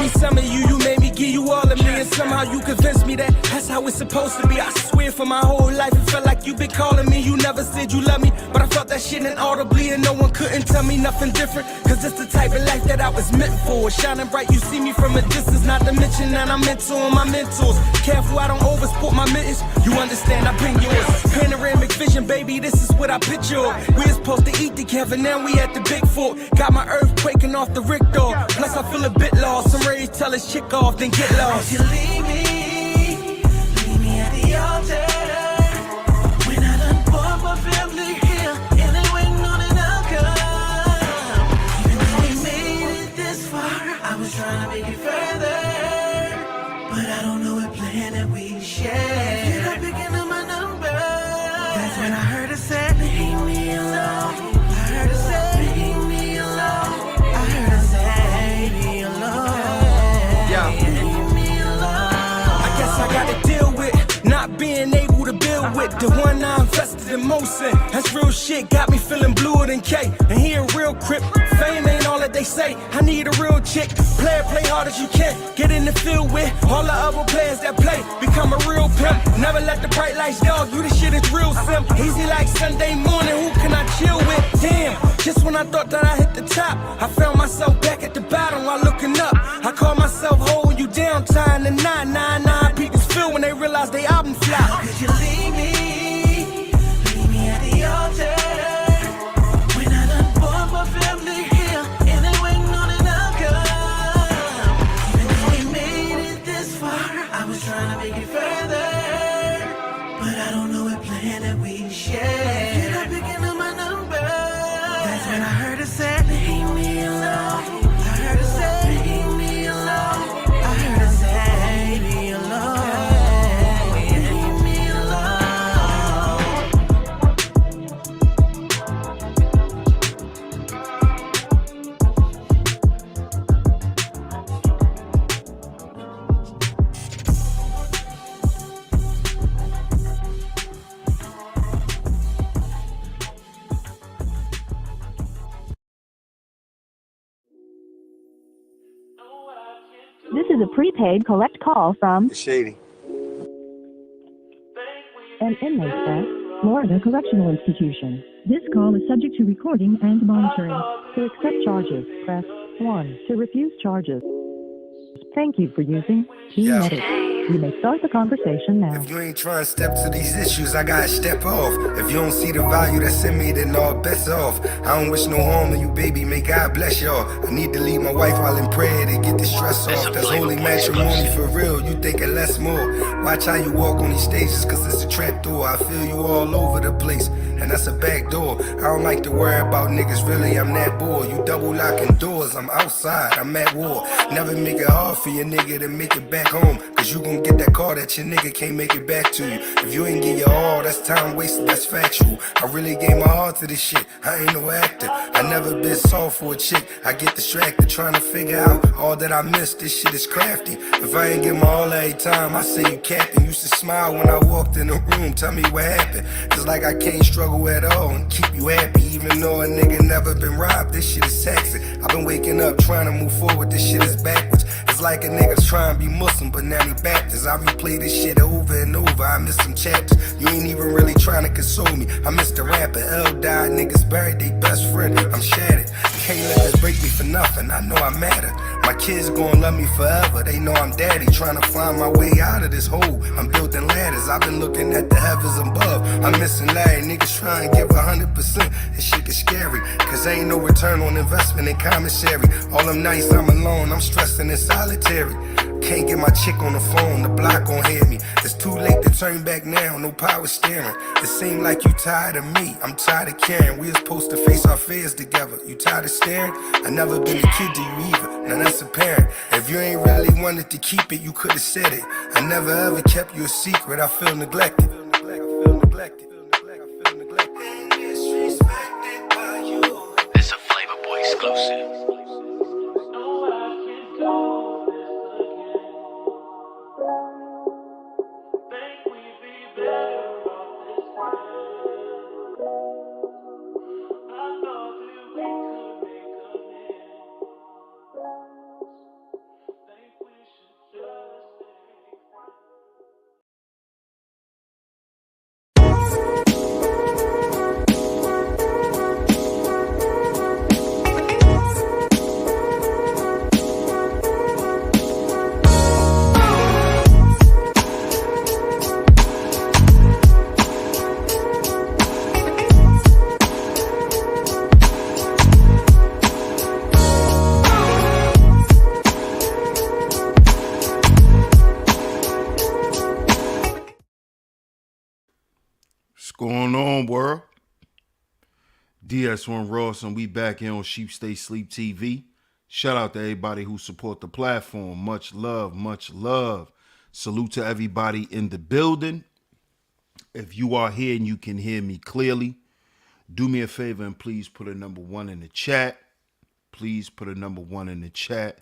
me some of you, you made me give you all of me, and somehow you convinced me that that's how it's supposed to be. I swear for my whole life it felt like you been calling me. You never said you love me, but I felt that shit inaudibly, and no one couldn't tell me nothing different, cause it's the type of life that I was meant for. Shining bright, you see me from a distance, not to mention that I'm into my mentors. Careful I don't oversport my mittens, you understand I bring yours. Panoramic vision, baby, this is what I picture. We was supposed to eat together, now we at the big fork. Got my earth quaking off the Richter, plus I feel a bit lost. Some rage tell us chick off, then get lost. You leave me at the altar. When I done bought my family here, and they waiting on an outcome. Even though we made it this far, I was trying to make it further, but I don't know what plan that we share. You're not picking up my number. That's when I heard her say, leave me alone. I heard her say, leave me alone. I heard her say, leave me alone. I gotta deal with not being able to build with the one I invested in most in. That's real shit, got me feeling bluer than K. And he a real crip, fame ain't all that they say. I need a real chick, play hard as you can. Get in the field with all the other players that play. Become a real pimp, never let the bright lights dog you. This shit is real simple, easy like Sunday morning. Who can I chill with? Damn, just when I thought that I hit the top, I found myself back at the bottom while looking up. I call myself holding you down, tying the 999. People feel when they realize they album flop. How could you leave me at the altar? When I done bought my family here, and they waiting on an outcome. Even though we made it this far, I was trying to make it further, but I don't know what plan that we share. You're not picking up my number. That's when I heard her say, leave me alone. I heard her say, leave me alone. I heard her say, leave me alone. This is a prepaid collect call from Shady. an inmate at Florida Correctional Institution. This call is subject to recording and monitoring. To accept charges, press 1. To refuse charges. Thank you for using T-Medic. You may start the conversation now. If you ain't trying to step to these issues, I gotta step off. If you don't see the value that's in me, then all bets off. I don't wish no harm to you, baby. May God bless y'all. I need to leave my wife while in prayer to get the stress off. That's holy matrimony for real. You thinking less more. Watch how you walk on these stages, cause it's a trap door. I feel you all over the place, and that's a back door. I don't like to worry about niggas, really, I'm that bored. You double locking doors, I'm outside, I'm at war. Never make it hard for your nigga to make it back home, cause you gon' get that call that your nigga can't make it back to you. If you ain't get your all, that's time wasted, that's factual. I really gave my heart to this shit, I ain't no actor. I never been soft for a chick, I get distracted trying to figure out all that I missed. This shit is crafty. If I ain't get my all every time, I say you capping. Used to smile when I walked in the room, tell me what happened. It's like I can't struggle at all and keep you happy, even though a nigga never been robbed. This shit is taxing. I've been waking up trying to move forward, this shit is backwards. It's like a nigga's trying to be Muslim, but now he Baptist. I replay this shit over and over, I miss some chapters. You ain't even really trying to console me. I miss the rapper, L died, niggas buried they best friend. I'm shattered, can't let this break me for nothing, I know I matter. My kids gon' love me forever, they know I'm daddy. Trying to find my way out of this hole, I'm building ladders. I've been looking at the heavens above, I'm missing Larry. Niggas try and give 100%, this shit is scary, cause ain't no return on investment in commissary. All them nights I'm alone, I'm stressing and solitary. Can't get my chick on the phone, the block gon' hear me. It's too late to turn back now, no power steering. It seem like you tired of me, I'm tired of caring. We was supposed to face our fears together, you tired of staring? I never been a kid to you either, now that's apparent. If you ain't really wanted to keep it, you could've said it. I never ever kept you a secret, I feel neglected. It's a Flavor Boy exclusive. What's going on, world? DS1 Ross, and we back here on Sheep Stay Sleep TV. Shout out to everybody who support the platform. Much love, much love. Salute to everybody in the building. If you are here and you can hear me clearly, do me a favor and please put a number 1 in the chat. Please put a number 1 in the chat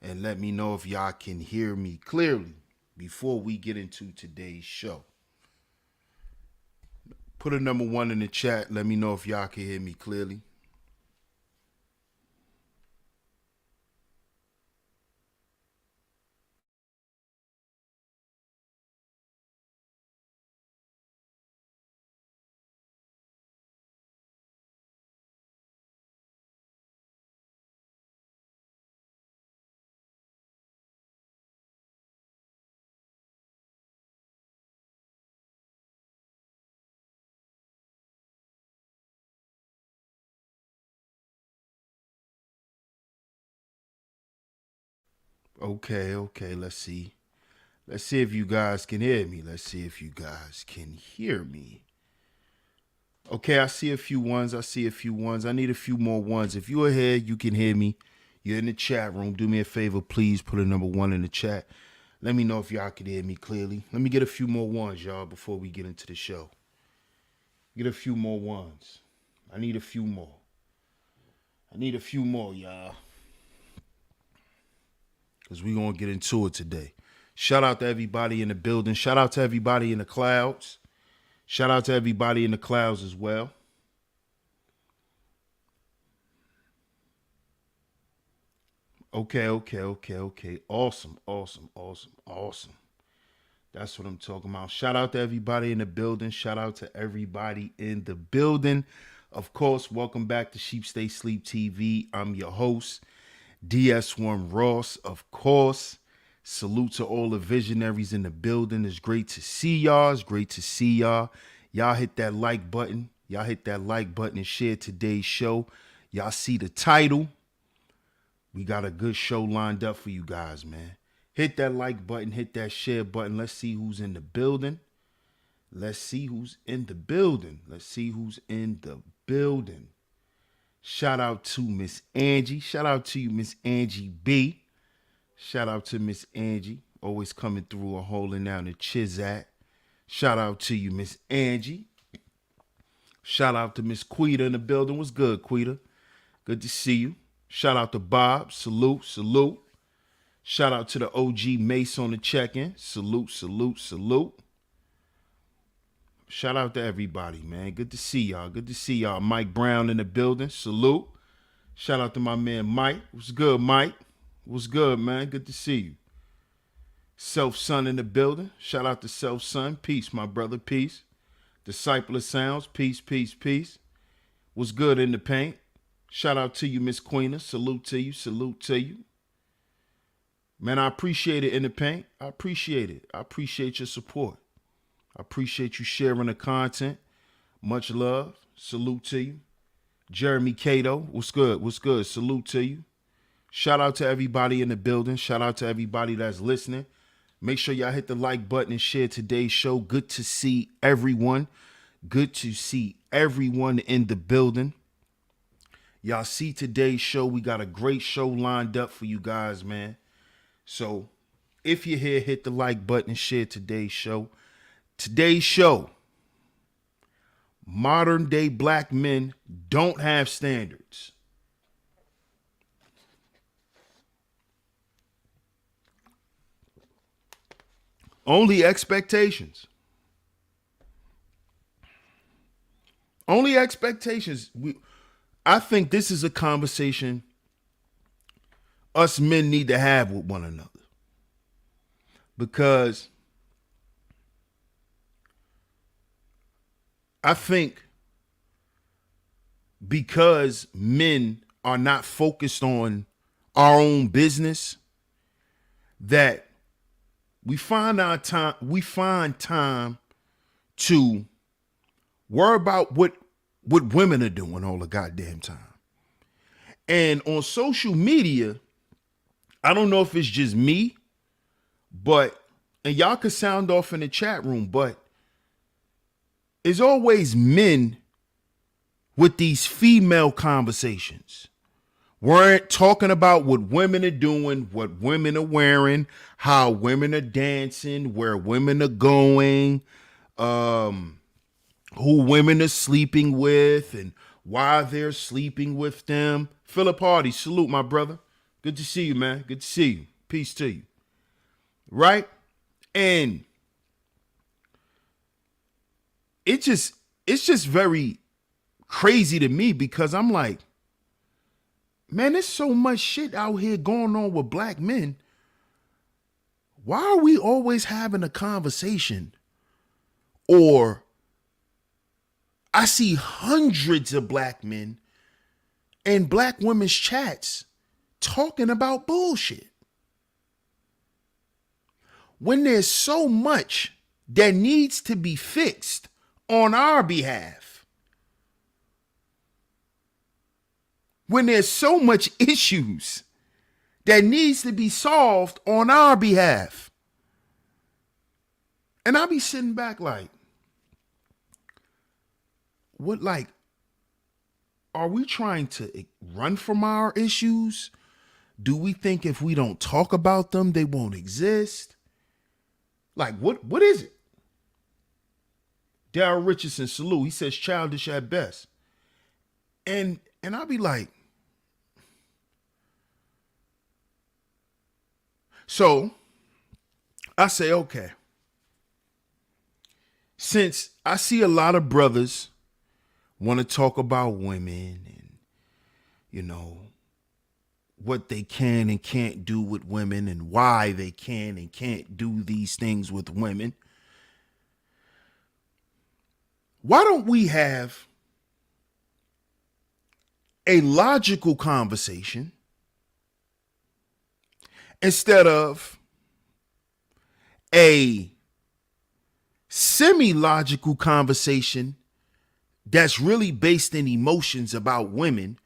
and let me know if y'all can hear me clearly before we get into today's show. Put a number 1 in the chat. Let me know if y'all can hear me clearly. Okay, let's see. Let's see if you guys can hear me. Let's see if you guys can hear me. Okay, I see a few ones. I need a few more ones. If you are here, you can hear me. You're in the chat room. Do me a favor, please put a number 1 in the chat. Let me know if y'all can hear me clearly. Let me get a few more ones, y'all, before we get into the show. Get a few more ones. I need a few more. Y'all. Because we're going to get into it today. Shout out to everybody in the building. Shout out to everybody in the clouds. Shout out to everybody in the clouds as well. Okay. Awesome. That's what I'm talking about. Shout out to everybody in the building. Of course, welcome back to Sheep Stay Sleep TV. I'm your host, DS1 Ross, of course. Salute to all the visionaries in the building. It's great to see y'all. Y'all hit that like button. And share today's show. Y'all see the title. We got a good show lined up for you guys, man. Hit that like button. Hit that share button. Let's see who's in the building. Shout out to Miss Angie. Shout out to you, Miss Angie B. Shout out to Miss Angie. Always coming through and holding down the Chizat. Shout out to you, Miss Angie. Shout out to Miss Quita in the building. What's good, Quita? Good to see you. Shout out to Bob. Salute. Shout out to the OG Mace on the check-in. Salute. Shout out to everybody, man. Good to see y'all. Mike Brown in the building. Salute. Shout out to my man Mike. What's good, Mike? What's good, man? Good to see you. Self Son in the building. Shout out to Self Son. Peace, my brother. Peace. Disciple of Sounds. Peace. What's good in the paint? Shout out to you, Miss Queena. Salute to you. Man, I appreciate it in the paint. I appreciate it. I appreciate your support. I appreciate you sharing the content. Much love. Salute to you. Jeremy Cato, what's good? Salute to you. Shout out to everybody in the building. Shout out to everybody that's listening. Make sure y'all hit the like button and share today's show. Good to see everyone. In the building. Y'all see today's show. We got a great show lined up for you guys, man. So if you're here, hit the like button and share today's show. Today's show, modern day black men don't have standards. Only expectations. I think this is a conversation us men need to have with one another. Because I think because men are not focused on our own business, that we find time to worry about what women are doing all the goddamn time. And on social media, I don't know if it's just me, but, and y'all could sound off in the chat room, but It's always men with these female conversations. Weren't talking about what women are doing, what women are wearing, how women are dancing, where women are going, who women are sleeping with, and why they're sleeping with them. Philip Hardy, salute, my brother. Good to see you, man. Good to see you. Peace to you. Right? And it's just very crazy to me because I'm like, man, there's so much shit out here going on with black men. Why are we always having a conversation? Or I see hundreds of black men in black women's chats talking about bullshit. When there's so much that needs to be fixed on our behalf. When there's so much issues that needs to be solved on our behalf. And I be sitting back like, what, like, are we trying to run from our issues? Do we think if we don't talk about them, they won't exist? Like, what is it? Darryl Richardson, salute. He says childish at best. And I'll be like, so I say, okay, since I see a lot of brothers want to talk about women and, you know, what they can and can't do with women and why they can and can't do these things with women, why don't we have a logical conversation instead of a semi-logical conversation that's really based in emotions about women,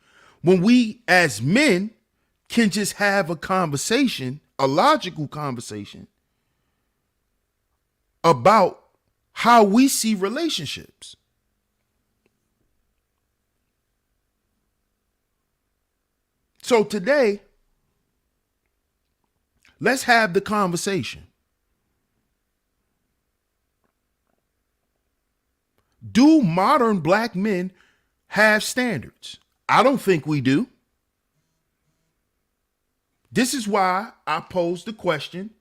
when we as men can just have a conversation, a logical conversation about how we see relationships. So today, let's have the conversation. Do modern black men have standards? I don't think we do. This is why I posed the question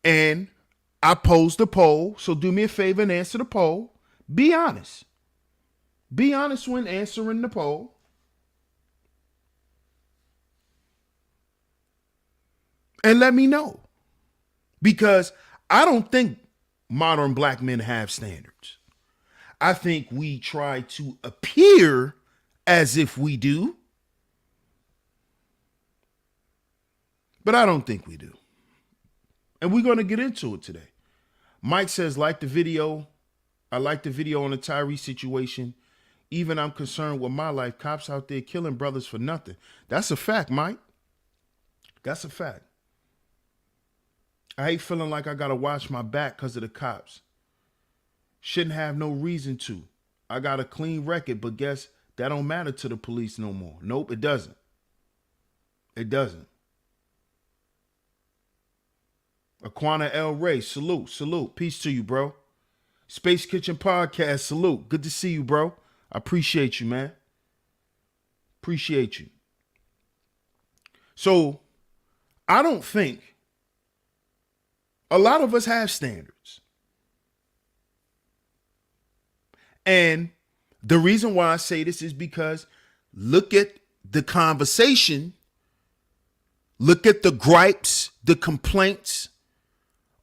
and I posed the poll. So do me a favor and answer the poll. Be honest. Be honest when answering the poll. And let me know. Because I don't think modern black men have standards. I think we try to appear as if we do. But I don't think we do. And we're going to get into it today. Mike says, like the video. I like the video on the Tyree situation. Even I'm concerned with my life. Cops out there killing brothers for nothing. That's a fact, Mike. That's a fact. I hate feeling like I got to watch my back because of the cops. Shouldn't have no reason to. I got a clean record, but guess that don't matter to the police no more. Nope, it doesn't. It doesn't. Aquana El Rey, salute, salute. Peace to you, bro. Space Kitchen Podcast, salute. Good to see you, bro. I appreciate you, man. Appreciate you. So, I don't think a lot of us have standards. And the reason why I say this is because look at the conversation, look at the gripes, the complaints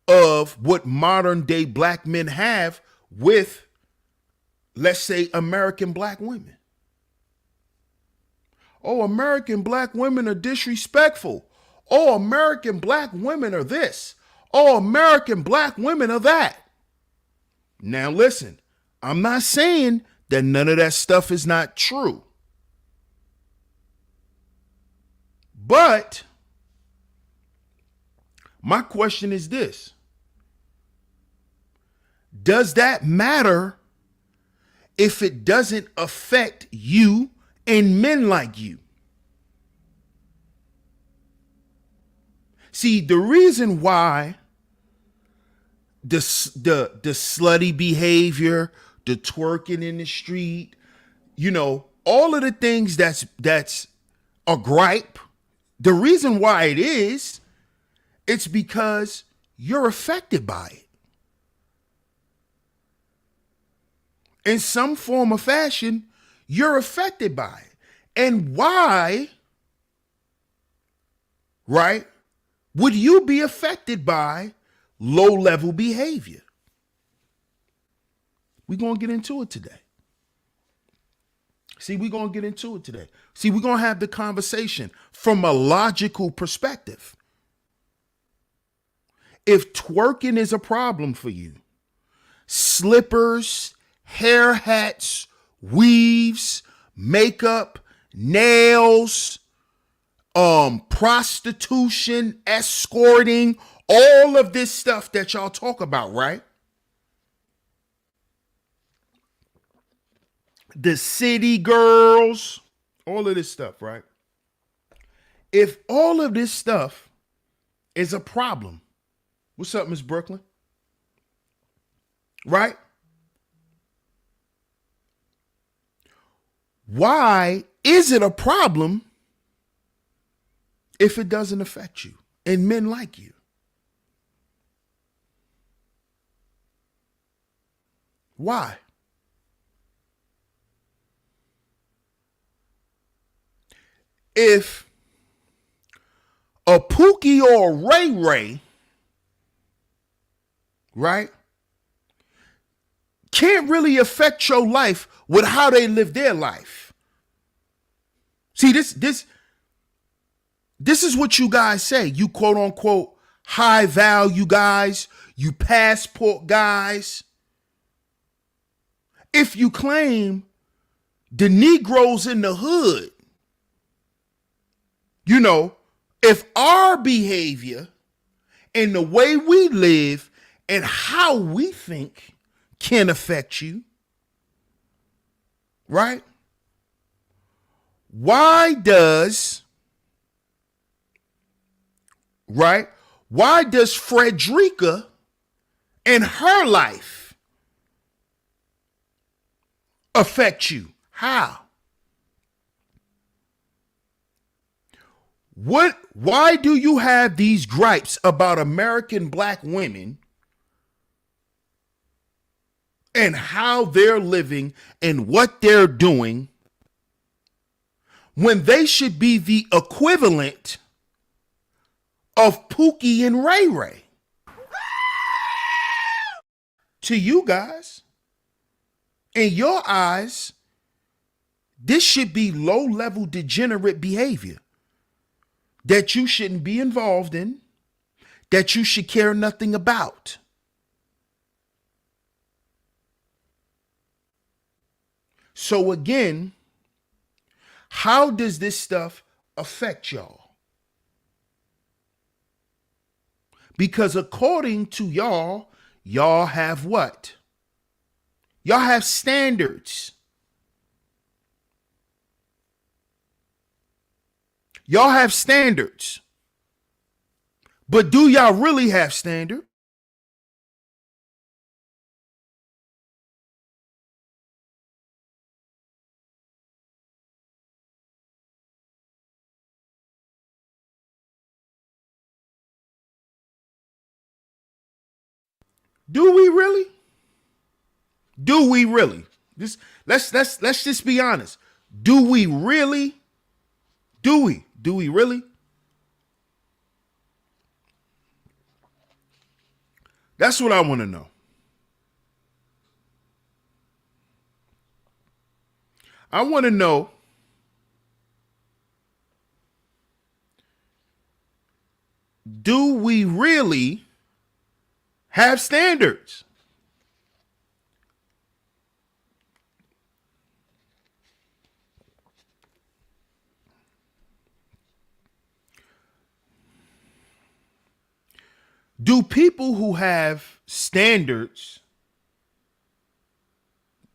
of what modern day black men have with, let's say, American black women. Oh, American black women are disrespectful. Oh, American black women are this. Oh, American black women are that. Now listen, I'm not saying that none of that stuff is not true. But my question is this. Does that matter if it doesn't affect you and men like you? See, the reason why the slutty behavior, the twerking in the street, all of the things that's a gripe, the reason why it's because you're affected by it. In some form or fashion, you're affected by it. And why, right, would you be affected by low-level behavior? We're going to get into it today. See, we're going to get into it today. See, we're going to have the conversation from a logical perspective. If twerking is a problem for you, slippers, hair hats, weaves, makeup, nails, prostitution, escorting, all of this stuff that y'all talk about, right? The city girls, all of this stuff, right? If all of this stuff is a problem, what's up, Miss Brooklyn? Right? Why is it a problem if it doesn't affect you and men like you? Why? If a Pookie or a Ray Ray, right, can't really affect your life with how they live their life. See, this is what you guys say. You quote unquote high value guys, you passport guys. If you claim the Negroes in the hood, if our behavior and the way we live and how we think can affect you, right? Why does Frederica and her life affect you? How? Why do you have these gripes about American black women and how they're living and what they're doing when they should be the equivalent of Pookie and Ray Ray? To you guys, in your eyes, this should be low-level degenerate behavior that you shouldn't be involved in, that you should care nothing about. So again, how does this stuff affect y'all? Because according to y'all have what? Y'all have standards. Y'all have standards. But do y'all really have standards? Do we really? Do we really? Let's just be honest. Do we really? Do we? Do we really? That's what I want to know. I want to know, do we really have standards? Do people who have standards,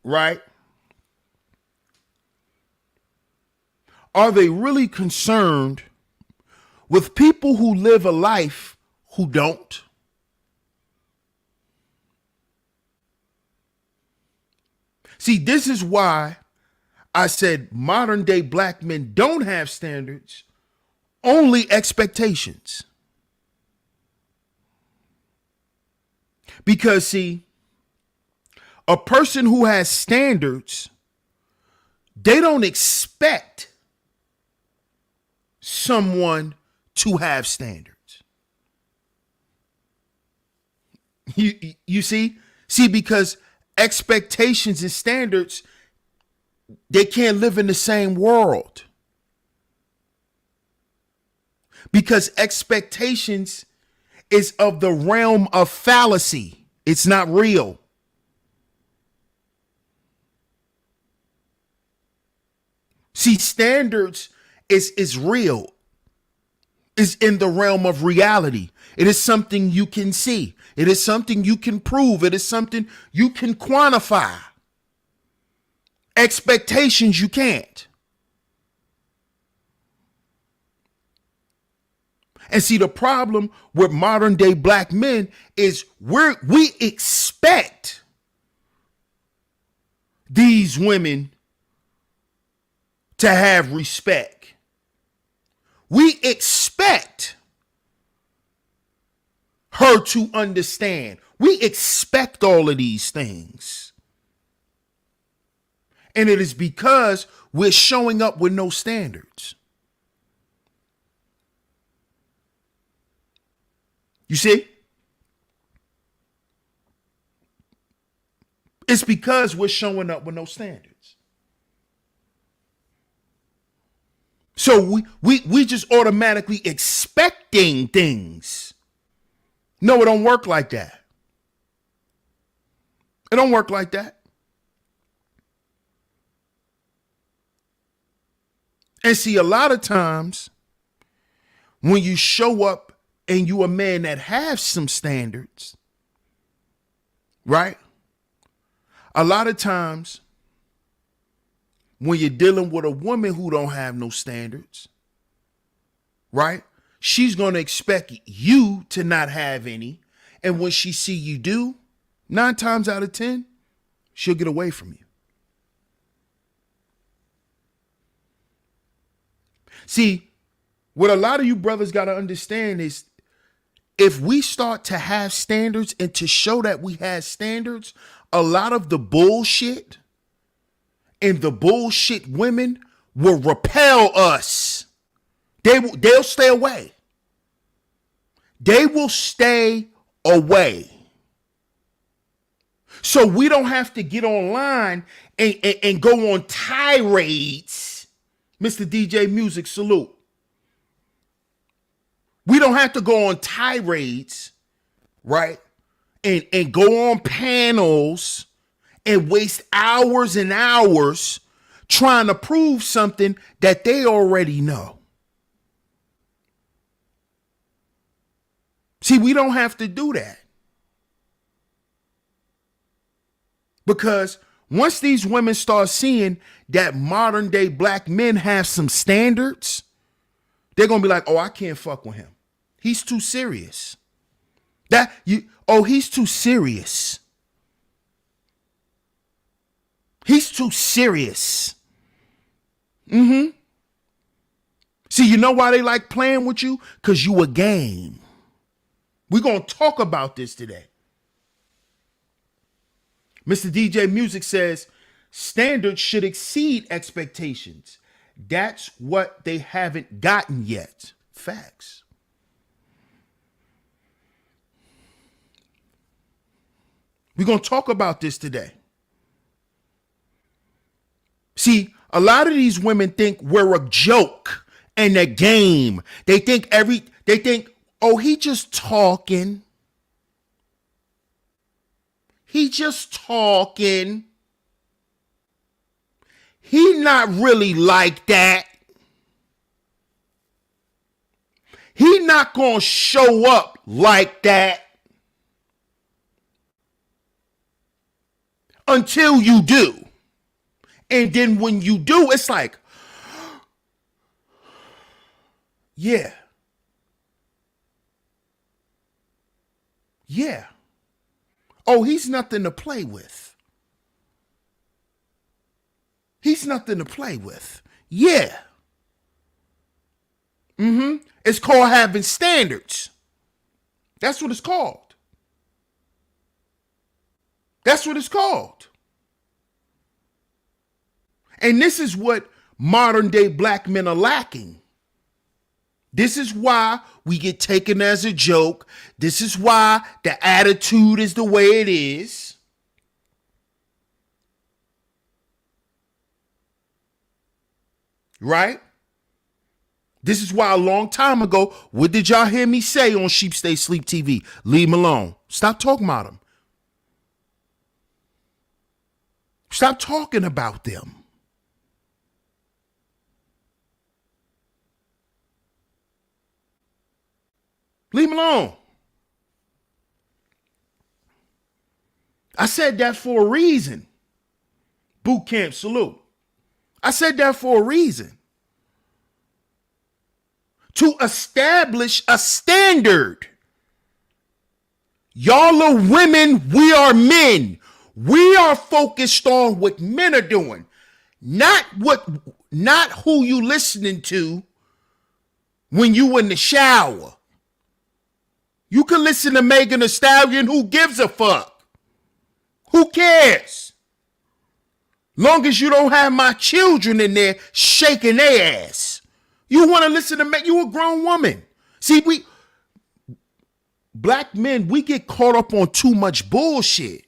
right, are they really concerned with people who live a life who don't? See, this is why I said modern day black men don't have standards, only expectations. Because, see, a person who has standards, they don't expect someone to have standards. You see? See, because expectations and standards, they can't live in the same world. Because expectations is of the realm of fallacy. It's not real. See, standards is real. Is in the realm of reality. It is something you can see. It is something you can prove. It is something you can quantify. Expectations you can't. And see, the problem with modern day black men is we expect these women to have respect. We expect her to understand. We expect all of these things. And it is because we're showing up with no standards. You see? It's because we're showing up with no standards. So we just automatically expecting things. No, it don't work like that. It don't work like that. And see, a lot of times when you show up and you a man that has some standards, right? A lot of times when you're dealing with a woman who don't have no standards, right? She's going to expect you to not have any. And when she see you do, 9 times out of 10, she'll get away from you. See, what a lot of you brothers got to understand is if we start to have standards and to show that we have standards, a lot of the bullshit and the bullshit women will repel us. They'll stay away. They will stay away. So we don't have to get online and go on tirades. Mr. DJ Music, salute. We don't have to go on tirades, right? And go on panels and waste hours and hours trying to prove something that they already know. See, we don't have to do that. Because once these women start seeing that modern day black men have some standards, they're going to be like, oh, I can't fuck with him. He's too serious. He's too serious. He's too serious. See, you know why they like playing with you? Because you a game. We're going to talk about this today. Mr. DJ Music says, standards should exceed expectations. That's what they haven't gotten yet. Facts. We're going to talk about this today. See, a lot of these women think we're a joke and a game. They think, oh, he just talking. He just talking. He not really like that. He not gonna show up like that until you do. And then when you do, it's like, Yeah. Yeah. Oh, he's nothing to play with. He's nothing to play with. Yeah. It's called having standards. That's what it's called. That's what it's called. And this is what modern day black men are lacking. This is why we get taken as a joke. This is why the attitude is the way it is. Right? This is why a long time ago, what did y'all hear me say on Sheep Stay Sleep TV? Leave them alone. Stop talking about them. Stop talking about them. Leave them alone. I said that for a reason. Boot camp salute. I said that for a reason. To establish a standard. Y'all are women, we are men. We are focused on what men are doing, not who you listening to when you in the shower. You can listen to Megan Thee Stallion. Who gives a fuck? Who cares? Long as you don't have my children in there shaking their ass. You want to listen to me? You a grown woman. See, black men, we get caught up on too much bullshit.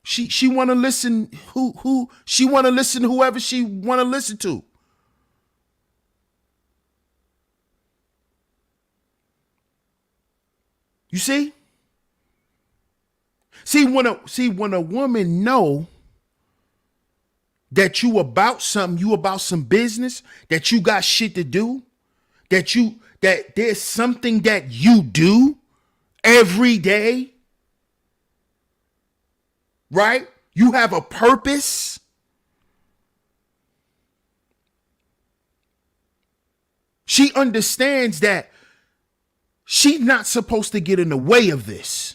She want to listen who she want to listen to whoever she want to listen to. You see? See when a woman know that you about something, you about some business, that you got shit to do, that there's something that you do every day, right? You have a purpose. She understands that she's not supposed to get in the way of this.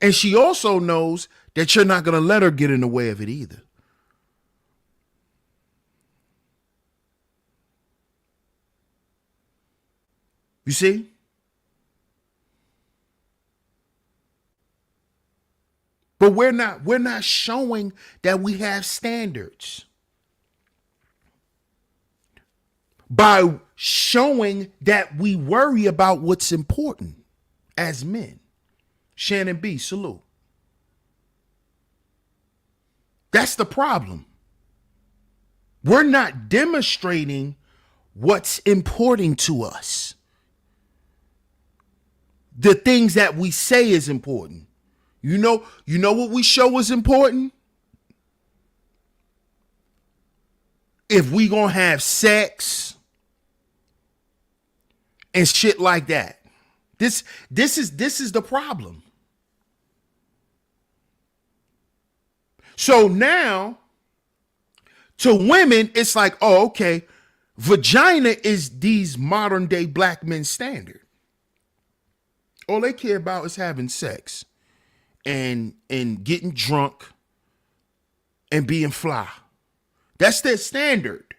And she also knows that you're not going to let her get in the way of it either. You see? But we're not showing that we have standards. By showing that we worry about what's important as men. Shannon B, salute. That's the problem. We're not demonstrating what's important to us. The things that we say is important. You know what we show is important? If we gonna have sex and shit like that. This is the problem. So now, to women, it's like, oh, okay, vagina is these modern day black men's standard. All they care about is having sex and getting drunk and being fly. That's their standard.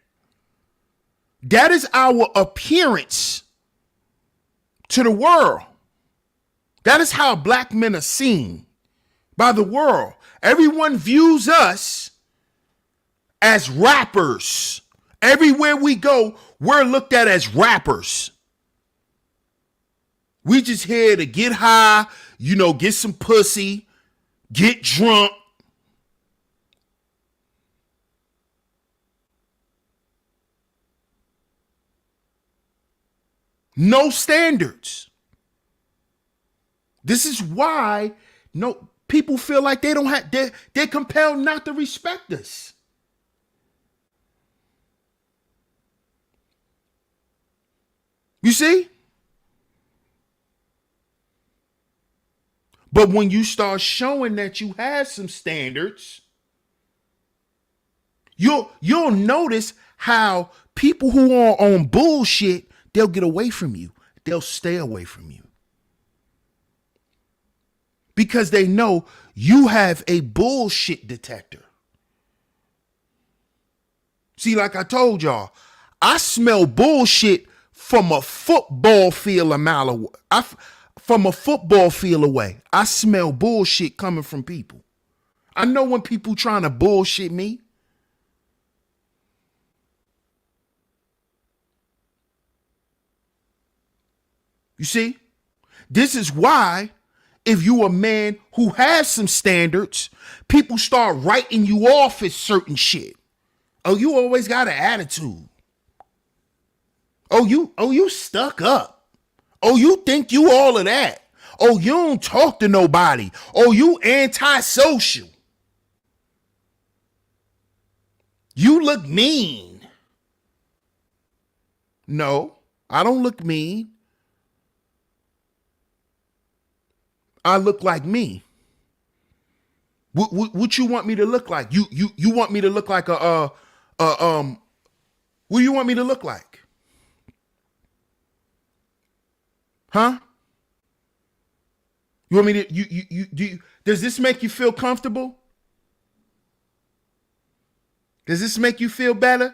That is our appearance to the world. That is how black men are seen by the world. Everyone views us as rappers. Everywhere we go, we're looked at as rappers. We just here to get high, get some pussy, get drunk. No standards. This is why people feel like they don't have, they're compelled not to respect us. You see? But when you start showing that you have some standards, you'll notice how people who are on bullshit, they'll get away from you. They'll stay away from you. Because they know you have a bullshit detector. See, like I told y'all, I smell bullshit from a football field a mile away. From a football field away, I smell bullshit coming from people. I know when people trying to bullshit me. You see, this is why if you a man who has some standards, people start writing you off as certain shit. Oh, you always got an attitude. Oh, you stuck up. Oh, you think you all of that. Oh, you don't talk to nobody. Oh, you antisocial. You look mean. No, I don't look mean. I look like me. What you want me to look like? You want me to look like what do you want me to look like? Huh? You want me to does this make you feel comfortable? Does this make you feel better?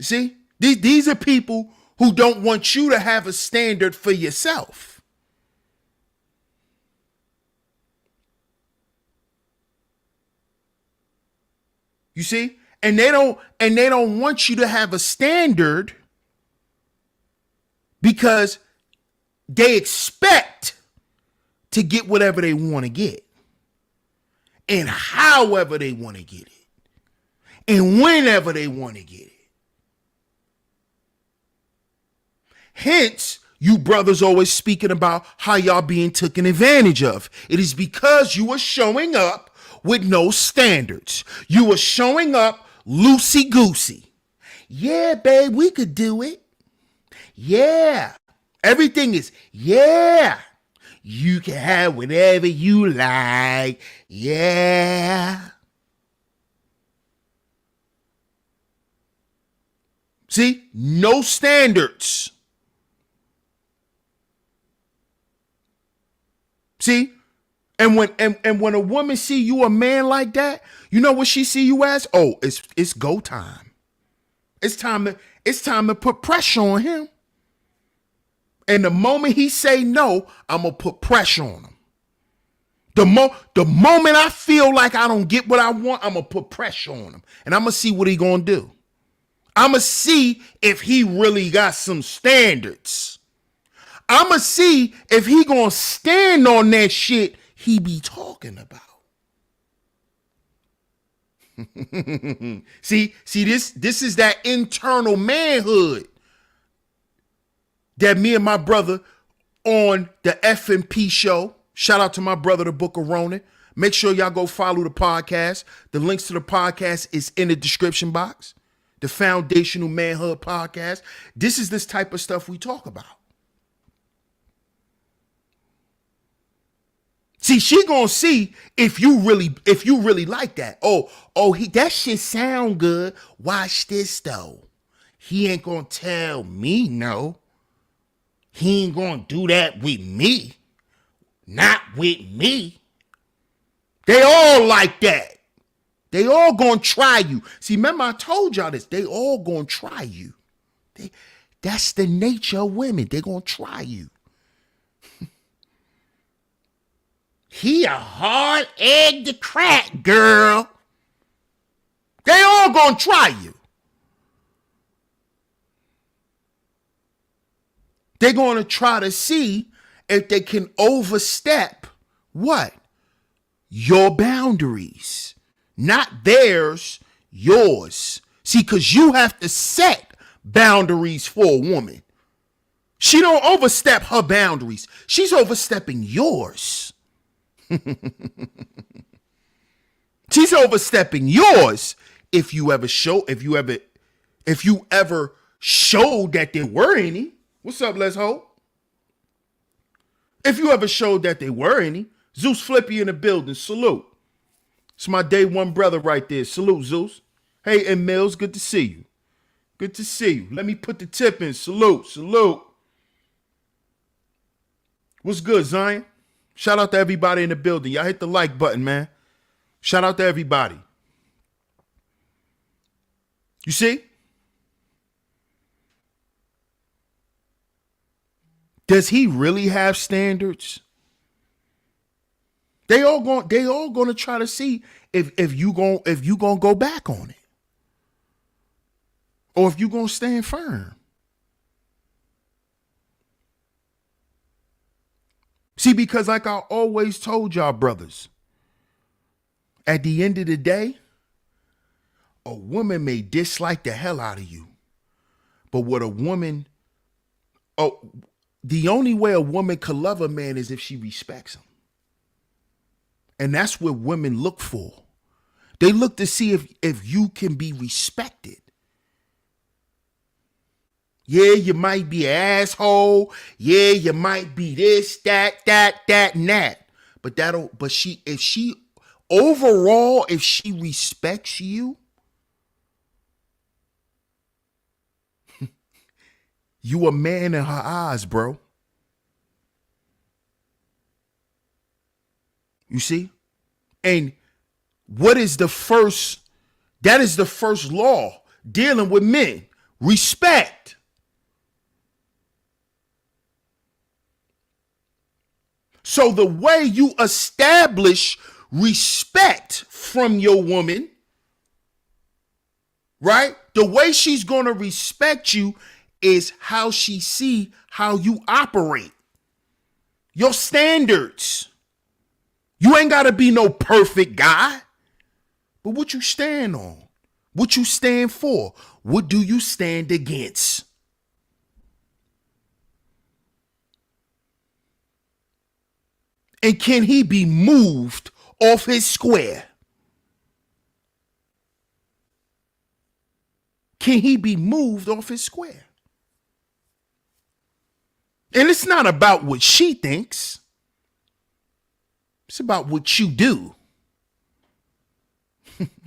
See? These are people who don't want you to have a standard for yourself. You see? And they don't want you to have a standard because they expect to get whatever they want to get. And however they want to get it. And whenever they want to get it. Hence, you brothers always speaking about how y'all being taken advantage of. It is because you are showing up with no standards. You are showing up loosey-goosey. Yeah, babe, we could do it. Yeah. Everything is, yeah. You can have whatever you like. Yeah. See? No standards. See? And when a woman see you a man like that, you know what she see you as? Oh, it's go time. It's time to put pressure on him. And the moment he say no, I'm gonna put pressure on him. The moment I feel like I don't get what I want, I'm gonna put pressure on him. And I'm gonna see what he gonna do. I'm gonna see if he really got some standards. I'm gonna see if he gonna stand on that shit he be talking about. see this is that internal manhood that me and my brother on the F&P show. Shout out to my brother, the Book of Ronan. Make sure y'all go follow the podcast. The links to the podcast is in the description box. The Foundational Manhood Podcast. This is this type of stuff we talk about. See, she gonna see if you really like that. That shit sound good. Watch this though. He ain't gonna tell me no. He ain't gonna do that with me. Not with me. They all like that. They all gonna try you. See, remember I told y'all this. They all gonna try you. That's the nature of women. They gonna try you. He a hard egg to crack, girl. They all gonna try you. They're gonna try to see if they can overstep what? Your boundaries. Not theirs, yours. See, because you have to set boundaries for a woman. She don't overstep her boundaries. She's overstepping yours. She's overstepping yours if you ever showed that there were any. What's up, Let's Hope? If you ever showed that they were any. Zeus Flippy in the building. Salute. It's my day one brother right there. Salute, Zeus. Hey, and Mills, good to see you. Good to see you. Let me put the tip in. Salute, salute. What's good, Zion? Shout out to everybody in the building. Y'all hit the like button, man. Shout out to everybody. You see? Does he really have standards? They all going to try to see if you going to go back on it. Or if you going to stand firm. See, because like I always told y'all brothers, at the end of the day, a woman may dislike the hell out of you. But what a woman, the only way a woman could love a man is if she respects him. And that's what women look for. They look to see if you can be respected. Yeah, you might be an asshole. Yeah, you might be this, that, and that. But if she respects you, you a man in her eyes, bro. You see? And that is the first law dealing with men. Respect. So the way you establish respect from your woman, right? The way she's going to respect you is how she see how you operate. Your standards. You ain't got to be no perfect guy. But what you stand on? What you stand for? What do you stand against? And can he be moved off his square? Can he be moved off his square? And it's not about what she thinks. It's about what you do.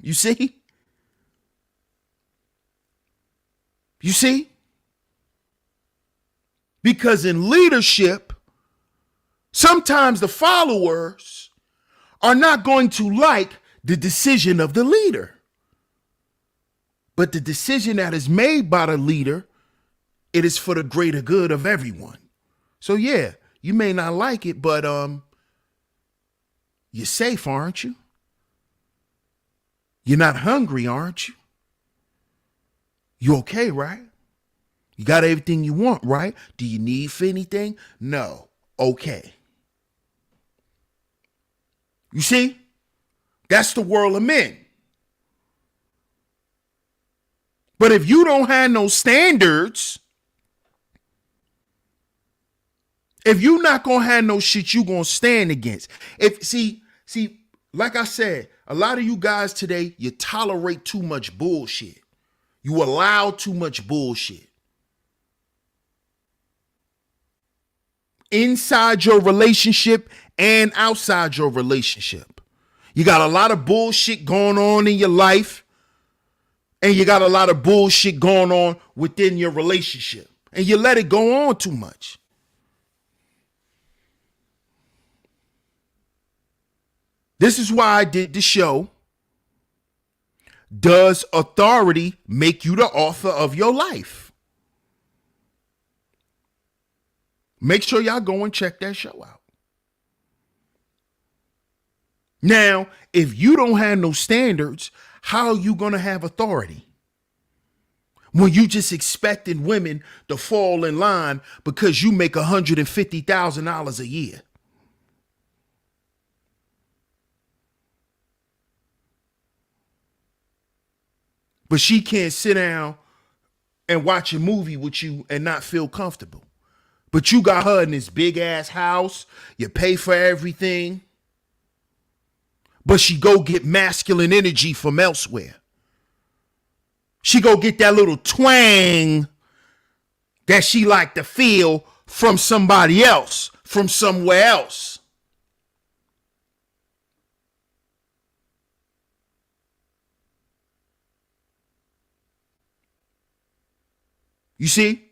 You see? You see? Because in leadership, sometimes the followers are not going to like the decision of the leader. But the decision that is made by the leader, it is for the greater good of everyone. So yeah, you may not like it, but you're safe, aren't you? You're not hungry, aren't you? You okay, right? You got everything you want, right? Do you need for anything? No. Okay. You see? That's the world of men. But if you don't have no standards, if you not going to have no shit you going to stand against. See, like I said, a lot of you guys today, you tolerate too much bullshit. You allow too much bullshit. Inside your relationship and outside your relationship. You got a lot of bullshit going on in your life. And you got a lot of bullshit going on within your relationship. And you let it go on too much. This is why I did the show. Does authority make you the author of your life? Make sure y'all go and check that show out. Now, if you don't have no standards, how are you going to have authority? When you just expecting women to fall in line because you make $150,000 a year. But she can't sit down and watch a movie with you and not feel comfortable. But you got her in this big ass house. You pay for everything. But she go get masculine energy from elsewhere. She go get that little twang that she like to feel from somebody else, from somewhere else. You see?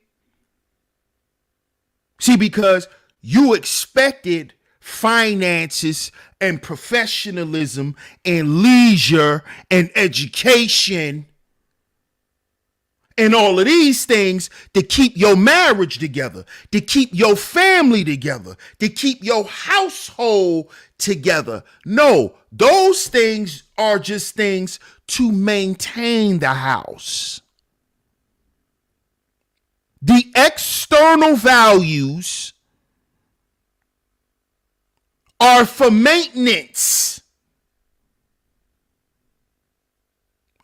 See, because you expected finances and professionalism and leisure and education and all of these things to keep your marriage together, to keep your family together, to keep your household together. No, those things are just things to maintain the house. The external values are for maintenance.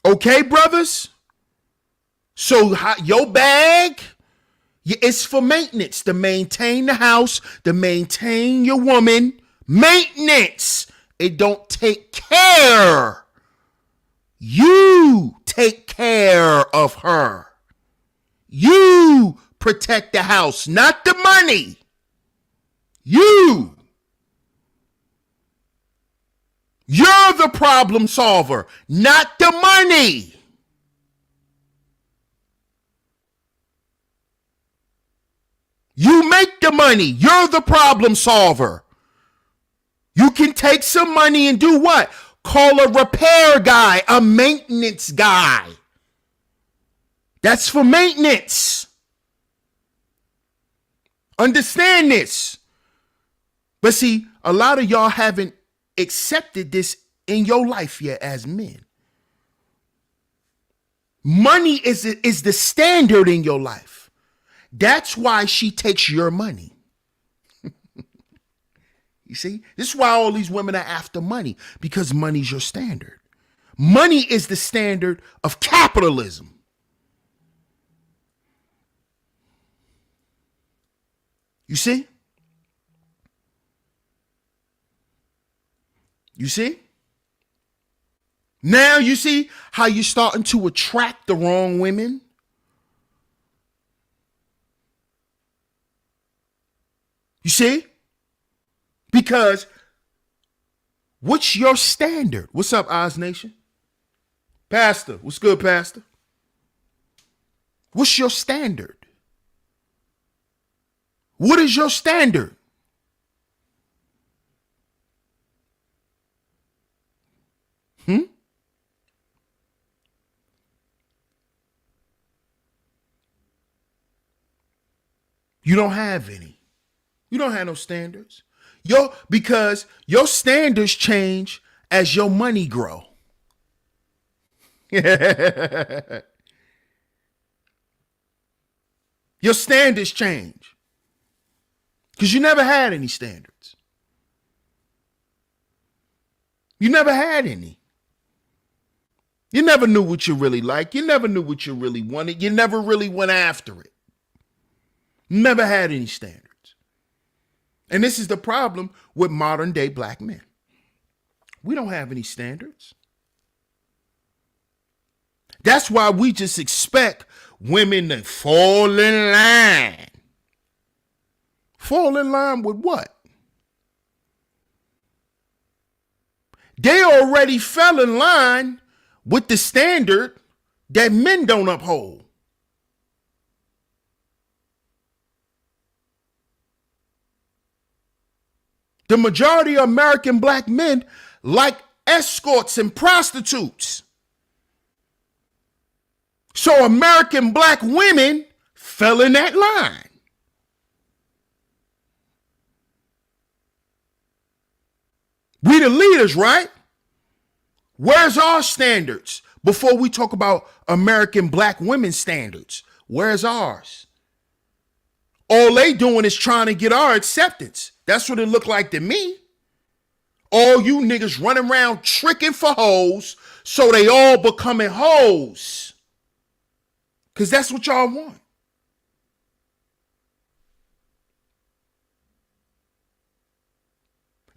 Okay, brothers? So your bag, it's for maintenance, to maintain the house, to maintain your woman. Maintenance. It don't take care. You take care of her. You protect the house, not the money. You. You're the problem solver, not the money. You make the money. You're the problem solver. You can take some money and do what? Call a repair guy, a maintenance guy. That's for maintenance. Understand this. But see, a lot of y'all haven't accepted this in your life yet as men. Money is the standard in your life. That's why she takes your money. You see, this is why all these women are after money, because money's your standard. Money is the standard of capitalism. You see? You see? Now you see how you're starting to attract the wrong women? You see? Because what's your standard? What's up, Oz Nation? Pastor, what's good, Pastor? What's your standard? What is your standard? You don't have any. You don't have no standards. Because your standards change as your money grow. Your standards change. Because you never had any standards. You never had any. You never knew what you really liked. You never knew what you really wanted. You never really went after it. Never had any standards. And this is the problem with modern day black men. We don't have any standards. That's why we just expect women to fall in line. Fall in line with what? They already fell in line with the standard that men don't uphold. The majority of American black men like escorts and prostitutes. So American black women fell in that line. We the leaders, right? Where's our standards? Before we talk about American black women's standards, where's ours? All they doing is trying to get our acceptance. That's what it looked like to me. All you niggas running around tricking for hoes, so they all becoming hoes. Because that's what y'all want.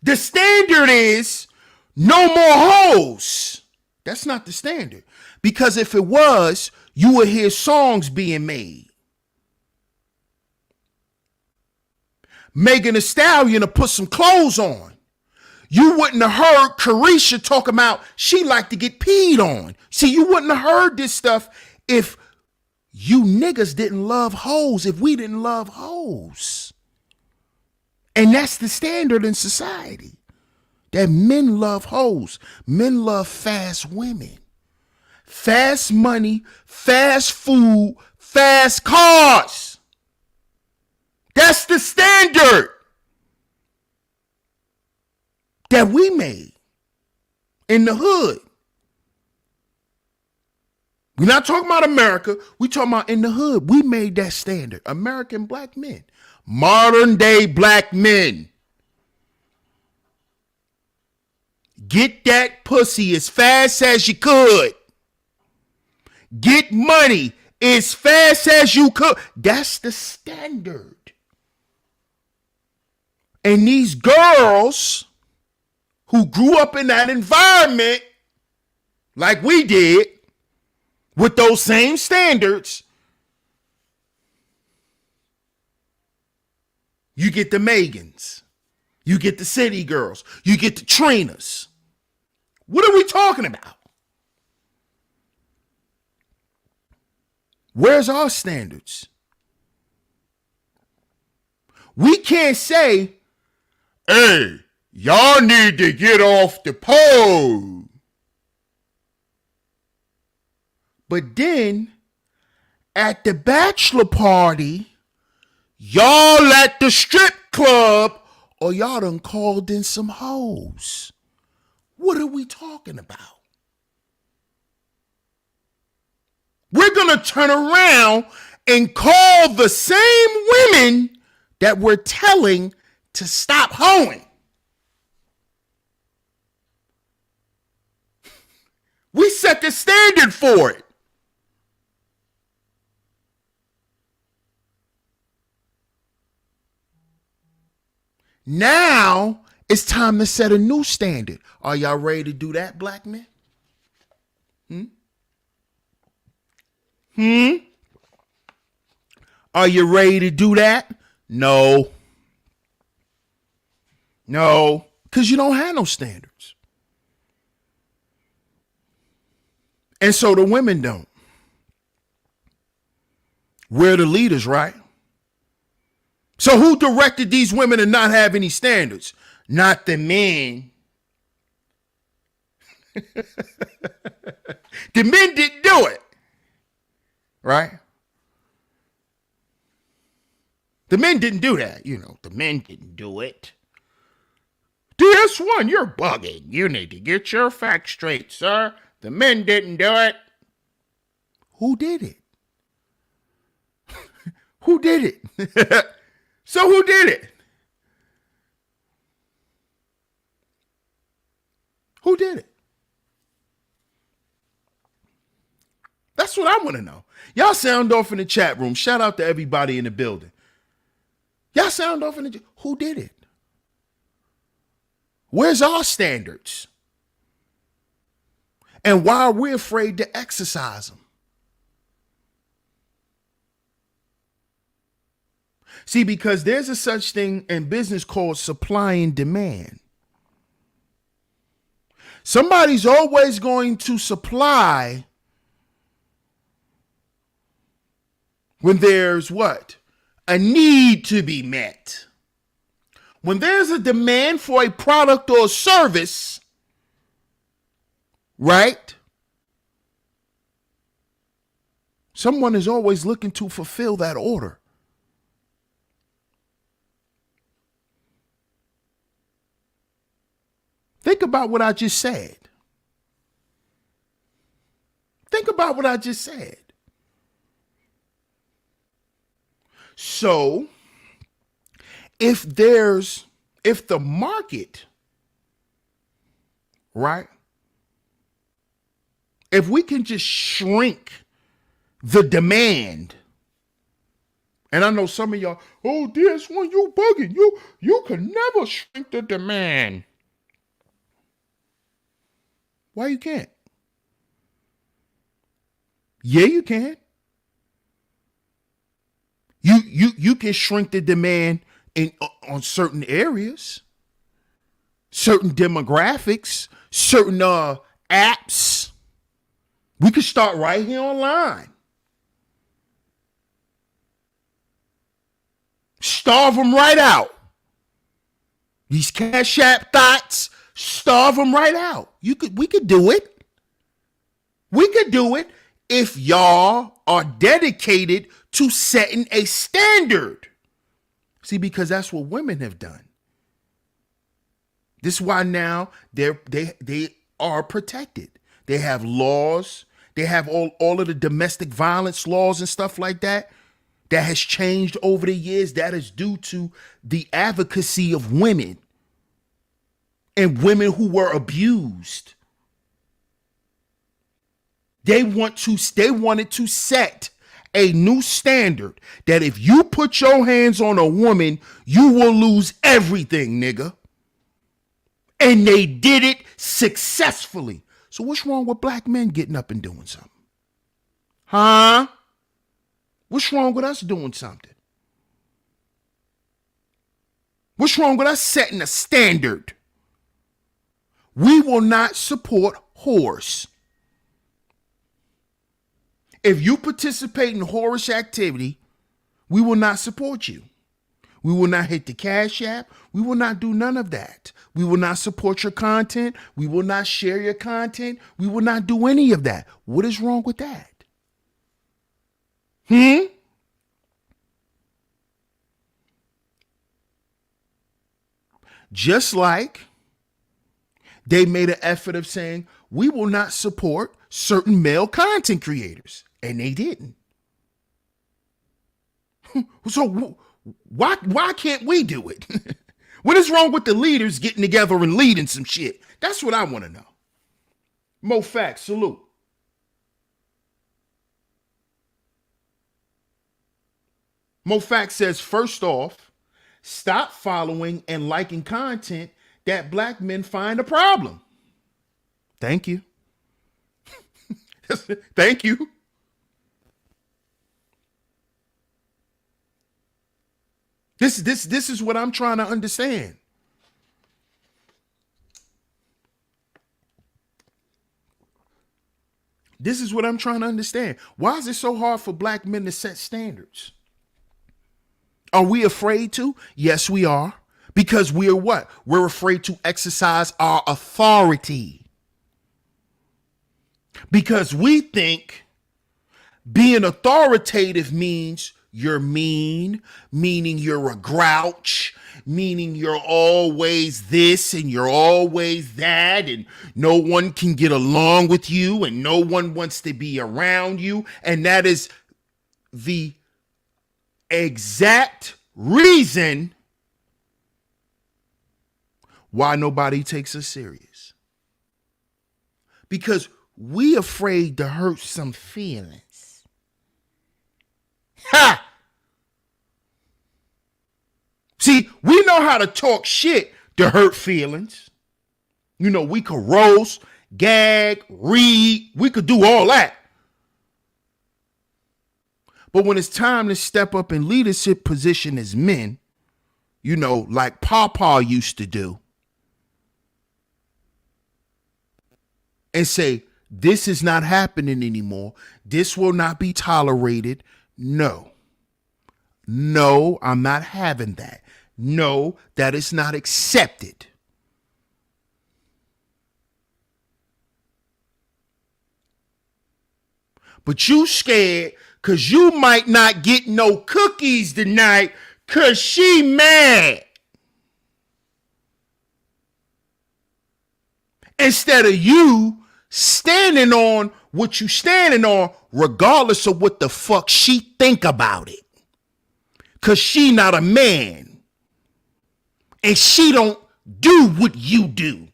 The standard is no more hoes. That's not the standard. Because if it was, you would hear songs being made. Megan Thee Stallion to put some clothes on. You wouldn't have heard Carisha talk about she liked to get peed on. See, you wouldn't have heard this stuff if you niggas didn't love hoes, if we didn't love hoes. And that's the standard in society, that men love hoes. Men love fast women. Fast money, fast food, fast cars. That's the standard that we made in the hood. We're not talking about America. We're talking about in the hood. We made that standard. American black men. Modern day black men. Get that pussy as fast as you could. Get money as fast as you could. That's the standard. And these girls who grew up in that environment, like we did, with those same standards, you get the Megans, you get the City Girls, you get the Trinas. What are we talking about? Where's our standards? We can't say, hey, y'all need to get off the pole. But then, at the bachelor party, y'all at the strip club, or y'all done called in some hoes. What are we talking about? We're going to turn around and call the same women that we're telling to stop hoeing. We set the standard for it. Now it's time to set a new standard. Are y'all ready to do that, black men? Are you ready to do that? No. No, because you don't have no standards. And so the women don't. We're the leaders, right? So who directed these women to not have any standards? Not the men. The men didn't do it. Right? The men didn't do that. You know, the men didn't do it. DS1, you're bugging. You need to get your facts straight, sir. The men didn't do it. Who did it? Who did it? So who did it? Who did it? That's what I want to know. Y'all sound off in the chat room. Shout out to everybody in the building. Y'all sound off in the who did it? Where's our standards? And why are we afraid to exercise them? See, because there's a such thing in business called supply and demand. Somebody's always going to supply when there's what? A need to be met. When there's a demand for a product or a service, right? Someone is always looking to fulfill that order. Think about what I just said. Think about what I just said. So, if the market, right? If we can just shrink the demand, and I know some of y'all, oh, this one, you bugging. You can never shrink the demand. Why you can't? Yeah, you can. You can shrink the demand on certain areas, certain demographics, certain apps. We could start right here online. Starve them right out. These Cash App thoughts, starve them right out. We could do it. We could do it if y'all are dedicated to setting a standard. See, because that's what women have done. This is why now they are protected. They have laws. They have all of the domestic violence laws and stuff like that. That has changed over the years. That is due to the advocacy of women and women who were abused. They wanted to set a new standard that if you put your hands on a woman, you will lose everything, nigga. And they did it successfully. So what's wrong with black men getting up and doing something? Huh? What's wrong with us doing something? What's wrong with us setting a standard? We will not support whores. If you participate in whorish activity, we will not support you. We will not hit the Cash App. We will not do none of that. We will not support your content. We will not share your content. We will not do any of that. What is wrong with that? Just like they made an effort of saying, we will not support certain male content creators. And they didn't. So why can't we do it? What is wrong with the leaders getting together and leading some shit? That's what I want to know. Mo Facts, salute. Mo Facts says, first off, stop following and liking content that black men find a problem. Thank you. Thank you. This is what I'm trying to understand. This is what I'm trying to understand. Why is it so hard for black men to set standards? Are we afraid to? Yes, we are. Because we are what? We're afraid to exercise our authority. Because we think being authoritative means you're mean, meaning you're a grouch, meaning you're always this and you're always that, and no one can get along with you and no one wants to be around you. And that is the exact reason why nobody takes us serious. Because we afraid to hurt some feelings. Ha! See, we know how to talk shit to hurt feelings. You know, we could roast, gag, read. We could do all that. But when it's time to step up in leadership position as men, you know, like Papa used to do, and say, this is not happening anymore. This will not be tolerated. No, I'm not having that. No, that is not accepted. But you scared because you might not get no cookies tonight because she mad. Instead of you standing on what you standing on, regardless of what the fuck she think about it. Because she not a man. And she don't do what you do.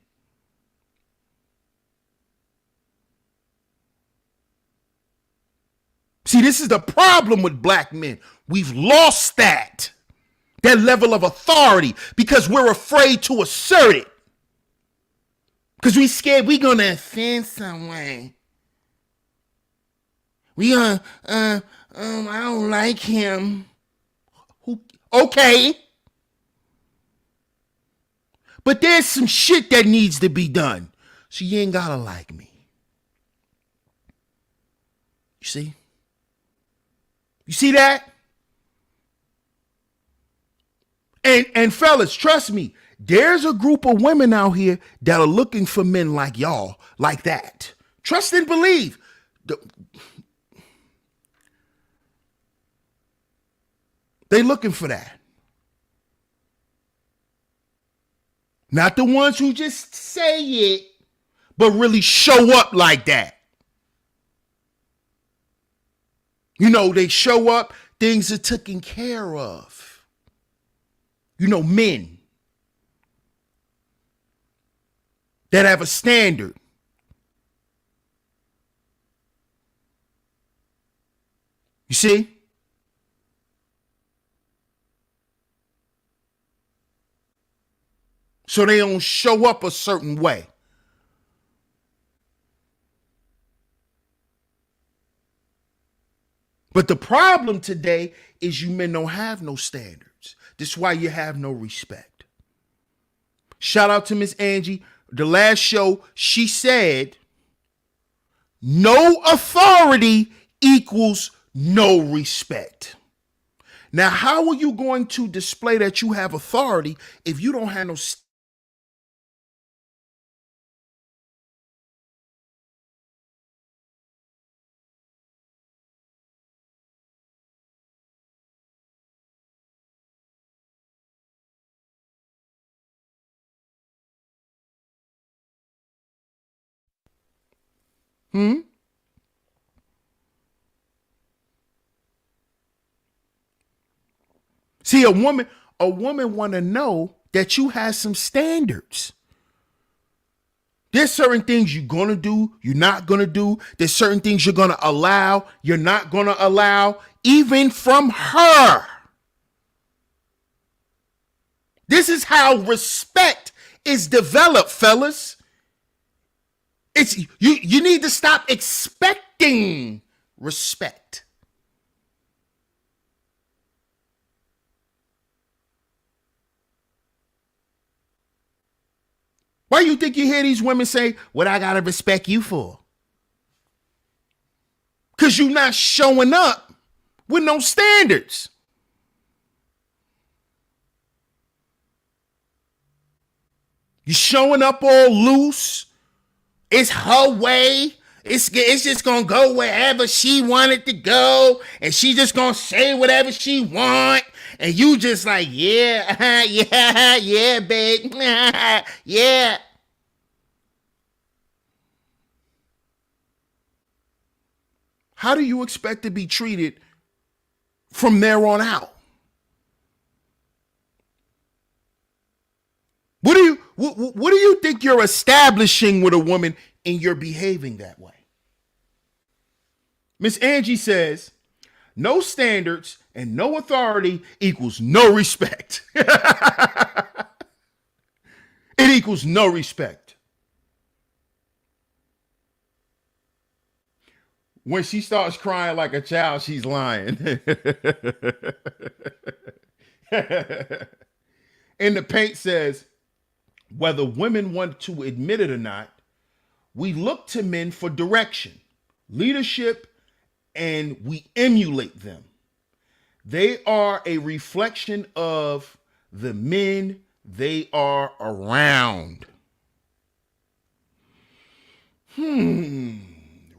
See, this is the problem with black men. We've lost that level of authority because we're afraid to assert it. Because we scared we gonna offend someone. I don't like him. Okay. But there's some shit that needs to be done. So you ain't gotta like me. You see? You see that? And fellas, trust me, there's a group of women out here that are looking for men like y'all, like that. Trust and believe. They looking for that. Not the ones who just say it, but really show up like that. You know, they show up, things are taken care of. You know, men that have a standard. You see? So they don't show up a certain way. But the problem today is you men don't have no standards. This is why you have no respect. Shout out to Miss Angie. The last show, she said, no authority equals no respect. Now, how are you going to display that you have authority if you don't have no See, a woman want to know that you have some standards. There's certain things you're going to do, you're not going to do. There's certain things you're going to allow, you're not going to allow, even from her. This is how respect is developed, fellas. It's you need to stop expecting respect. Why you think you hear these women say, what I gotta respect you for? Because you're not showing up with no standards. You showing up all loose. It's her way. It's just gonna go wherever she wanted to go, and she just gonna say whatever she want, and you just like, yeah, yeah, babe, yeah. How do you expect to be treated from there on out? What do you think you're establishing with a woman and you're behaving that way? Miss Angie says, no standards and no authority equals no respect. It equals no respect. When she starts crying like a child, she's lying. And the paint says, whether women want to admit it or not, we look to men for direction, leadership, and we emulate them. They are a reflection of the men they are around.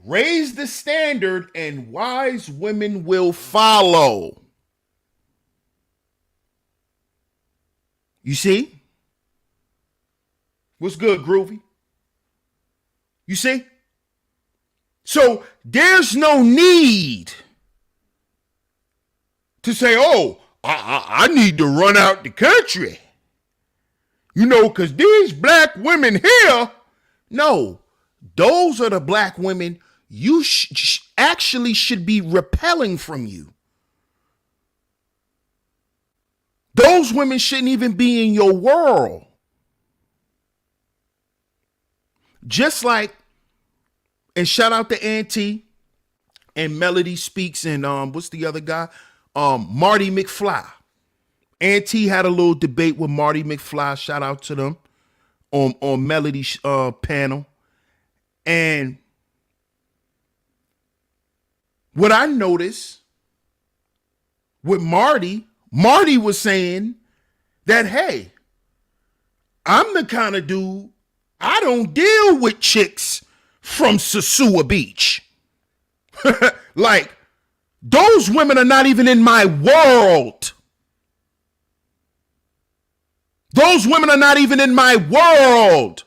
Raise the standard and wise women will follow. You see? What's good, Groovy? You see? So there's no need to say, oh, I need to run out the country. You know, because these black women here, no, those are the black women you actually should be repelling from you. Those women shouldn't even be in your world. Just like, and shout out to Auntie and Melody Speaks and what's the other guy? Marty McFly. Auntie had a little debate with Marty McFly. Shout out to them. on Melody's panel, and what I noticed with Marty was saying that, hey, I'm the kind of dude, I don't deal with chicks from Sosua Beach. Like, those women are not even in my world. Those women are not even in my world.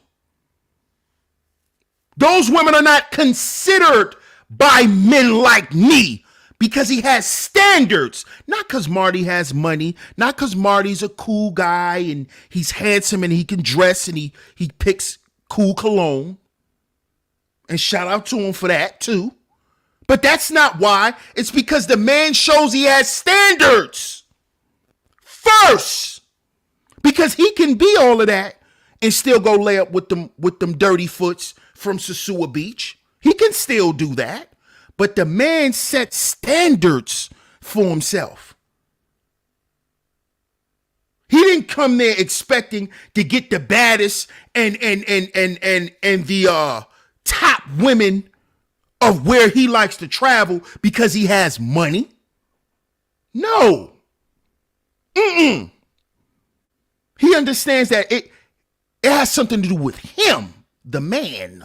Those women are not considered by men like me, because he has standards. Not because Marty has money, not because Marty's a cool guy and he's handsome and he can dress and he picks cool cologne. And shout out to him for that too. But that's not why. It's because the man shows he has standards first. Because he can be all of that and still go lay up with them dirty foots from Sosua Beach. He can still do that. But the man set standards for himself. He didn't come there expecting to get the baddest and the top women of where he likes to travel because he has money. No. He understands that it has something to do with him, the man.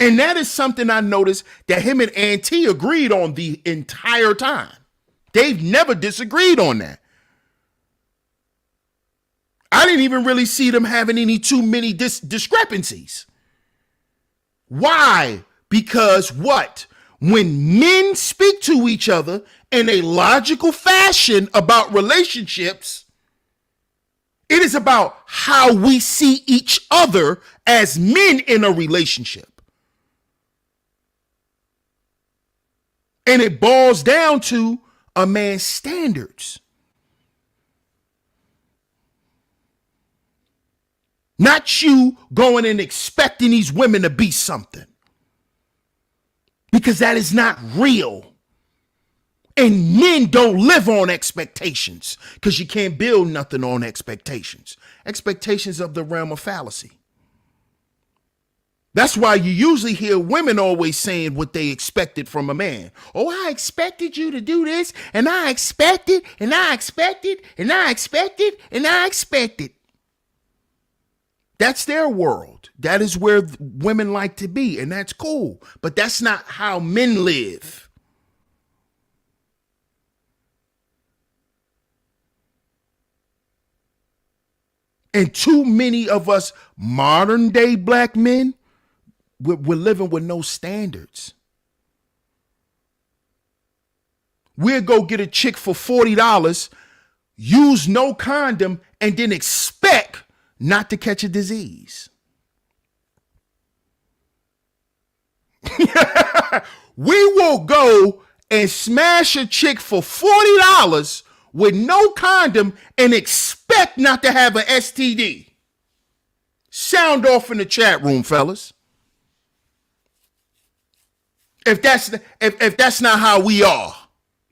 And that is something I noticed that him and Auntie agreed on the entire time. They've never disagreed on that. I didn't even really see them having any too many discrepancies. Why? Because what? When men speak to each other in a logical fashion about relationships, it is about how we see each other as men in a relationship. And it boils down to a man's standards. Not you going and expecting these women to be something. Because that is not real. And men don't live on expectations. Because you can't build nothing on expectations. Expectations of the realm of fallacy. That's why you usually hear women always saying what they expected from a man. Oh, I expected you to do this, and I expected, and I expected, and I expected, and I expected. That's their world. That is where women like to be, and that's cool. But that's not how men live. And too many of us modern day black men, we're living with no standards. We'll go get a chick for $40, use no condom, and then expect not to catch a disease. We will go and smash a chick for $40 with no condom and expect not to have an STD. Sound off in the chat room, fellas. If that's not how we are,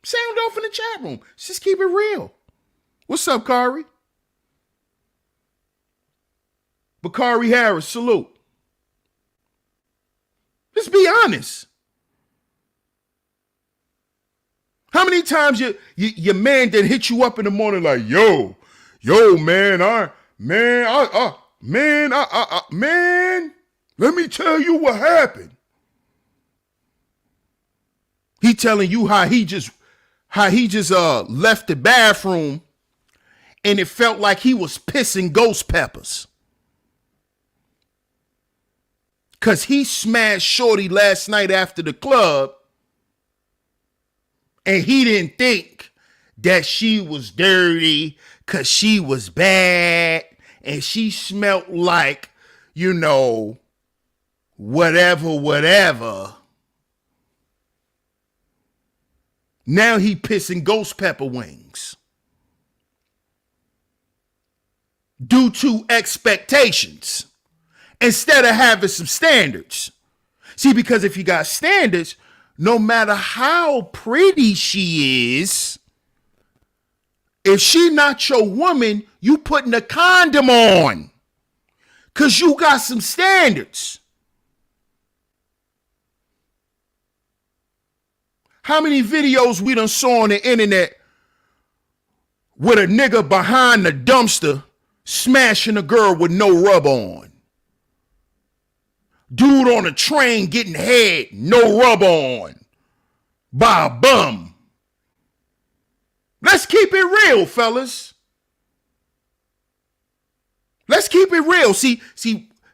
sound off in the chat room. Let's just keep it real. What's up, Kari? Bakari Harris, salute. Let's be honest. How many times your man then hit you up in the morning like, yo, man, man, let me tell you what happened. He telling you how he just left the bathroom and it felt like he was pissing ghost peppers. Cause he smashed Shorty last night after the club and he didn't think that she was dirty cause she was bad and she smelled like, whatever. Now he pissing ghost pepper wings. Due to expectations. Instead of having some standards. See, because if you got standards, no matter how pretty she is, If she not your woman, you putting a condom on. Because you got some standards. How many videos we done saw on the internet with a nigga behind the dumpster smashing a girl with no rub on? Dude on a train getting head, no rub on, by a bum. Let's keep it real, fellas. Let's keep it real. See,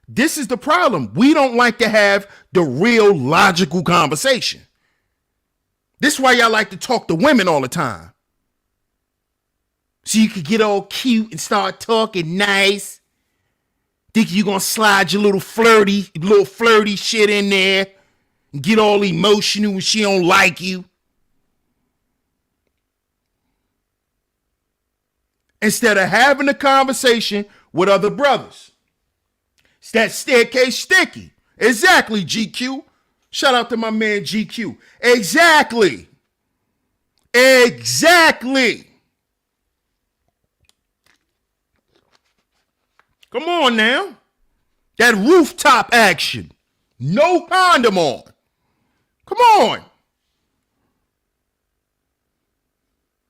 this is the problem. We don't like to have the real logical conversation. This is why y'all like to talk to women all the time. So you can get all cute and start talking nice. Think you gonna slide your little flirty shit in there and get all emotional when she don't like you. Instead of having a conversation with other brothers. It's that staircase sticky. Exactly, GQ. Shout out to my man GQ. Exactly. Come on now. That rooftop action. No condom on. Come on.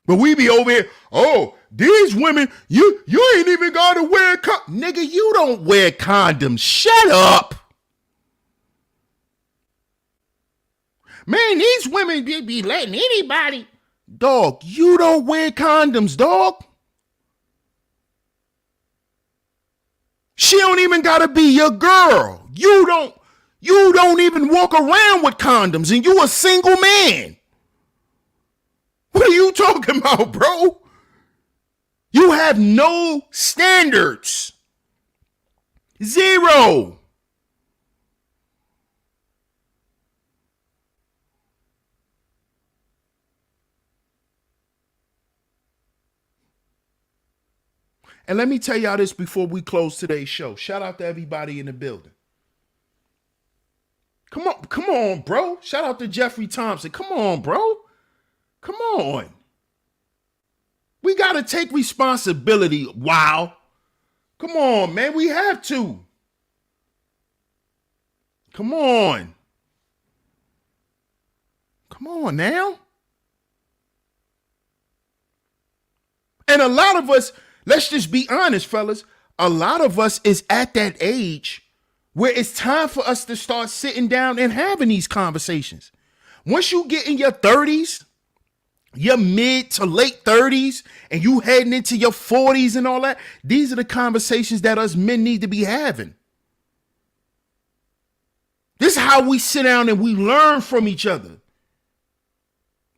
But we be over here, oh, these women, you ain't even gotta wear nigga, you don't wear condoms. Shut up. Man, these women be letting anybody. Dog, you don't wear condoms, dog. She don't even gotta be your girl. You don't even walk around with condoms and you a single man. What are you talking about, bro? You have no standards. Zero. And let me tell y'all this before we close today's show. Shout out to everybody in the building. Come on, bro. Shout out to Jeffrey Thompson. Come on, bro. Come on. We got to take responsibility. Wow. Come on, man. We have to. Come on. Come on now. And a lot of us, let's just be honest, fellas. A lot of us is at that age where it's time for us to start sitting down and having these conversations. Once you get in your 30s, your mid to late 30s, and you heading into your 40s and all that, these are the conversations that us men need to be having. This is how we sit down and we learn from each other.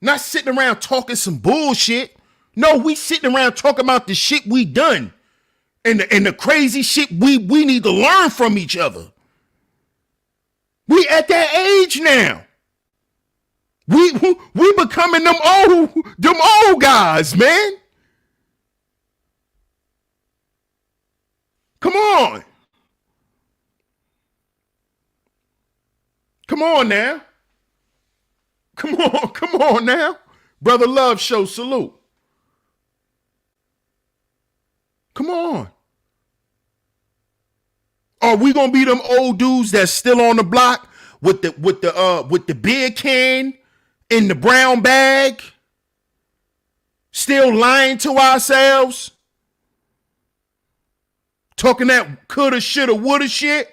Not sitting around talking some bullshit. No, we sitting around talking about the shit we done and the crazy shit we need to learn from each other. We at that age now. We becoming them old guys, man. Come on. Come on now. Come on now. Brother Love Show, salute. Come on. Are we gonna be them old dudes that's still on the block with the beer can in the brown bag, still lying to ourselves, talking that coulda, shoulda, woulda shit?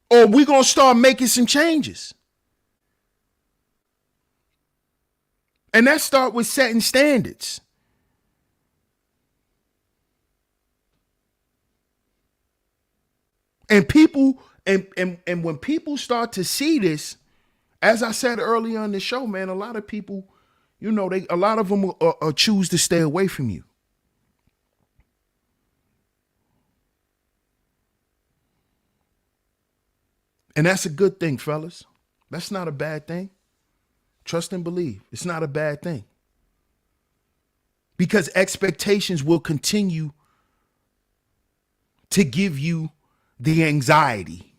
Or we gonna start making some changes? And that start with setting standards. And people, and when people start to see this, as I said earlier on the show, man, a lot of people, a lot of them will choose to stay away from you. And that's a good thing, fellas. That's not a bad thing. Trust and believe. It's not a bad thing. Because expectations will continue to give you the anxiety.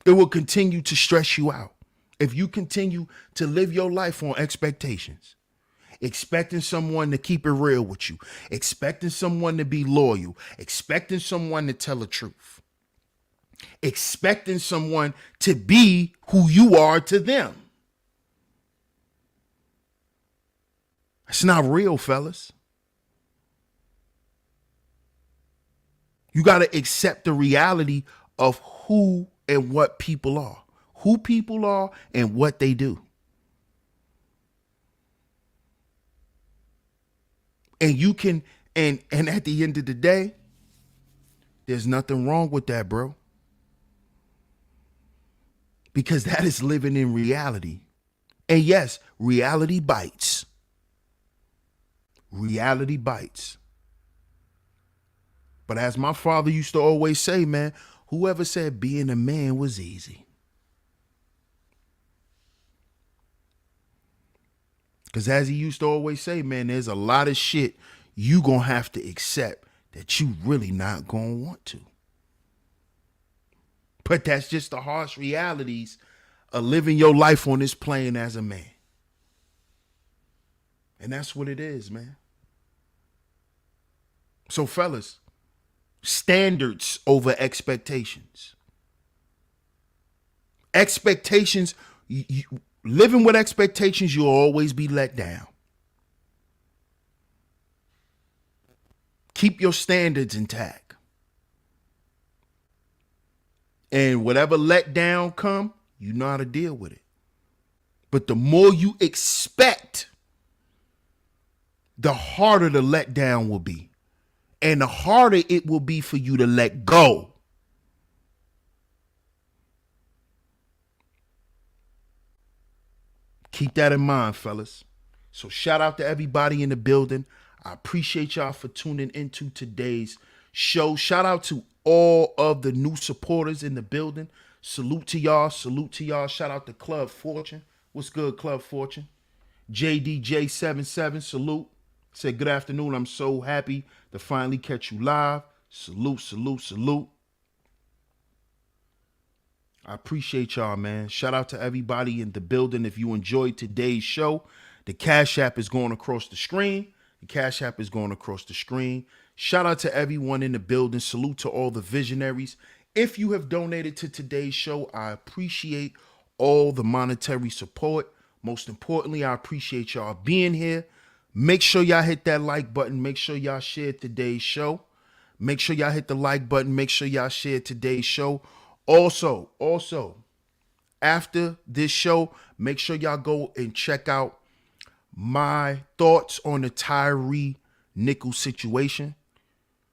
It will continue to stress you out if you continue to live your life on expectations. expecting someone to keep it real with you, expecting someone to be loyal, expecting someone to tell the truth, expecting someone to be who you are to them. It's not real, fellas. You got to accept the reality of who and what people are, who people are and what they do. And you can, and at the end of the day, there's nothing wrong with that, bro. Because that is living in reality. And yes, reality bites. Reality bites. But as my father used to always say, man, whoever said being a man was easy? Because as he used to always say, man, there's a lot of shit you gonna have to accept that you really not gonna want to. But that's just the harsh realities of living your life on this plane as a man. And that's what it is, man. So fellas, standards over expectations. Expectations, living with expectations, you'll always be let down. Keep your standards intact. And whatever letdown come, you know how to deal with it. But the more you expect, the harder the letdown will be. And the harder it will be for you to let go. Keep that in mind, fellas. So shout out to everybody in the building. I appreciate y'all for tuning into today's show. Shout out to all of the new supporters in the building. Salute to y'all. Salute to y'all. Shout out to Club Fortune. What's good, Club Fortune? JDJ77, salute. Said, good afternoon. I'm so happy to finally catch you live. Salute, salute, salute. I appreciate y'all, man. Shout out to everybody in the building. If you enjoyed today's show, the Cash App is going across the screen. The Cash App is going across the screen. Shout out to everyone in the building. Salute to all the visionaries. If you have donated to today's show, I appreciate all the monetary support. Most importantly, I appreciate y'all being here. Make sure y'all hit that like button. Make sure y'all share today's show. Make sure y'all hit the like button. Make sure y'all share today's show. Also, after this show, make sure y'all go and check out my thoughts on the Tyree Nichols situation.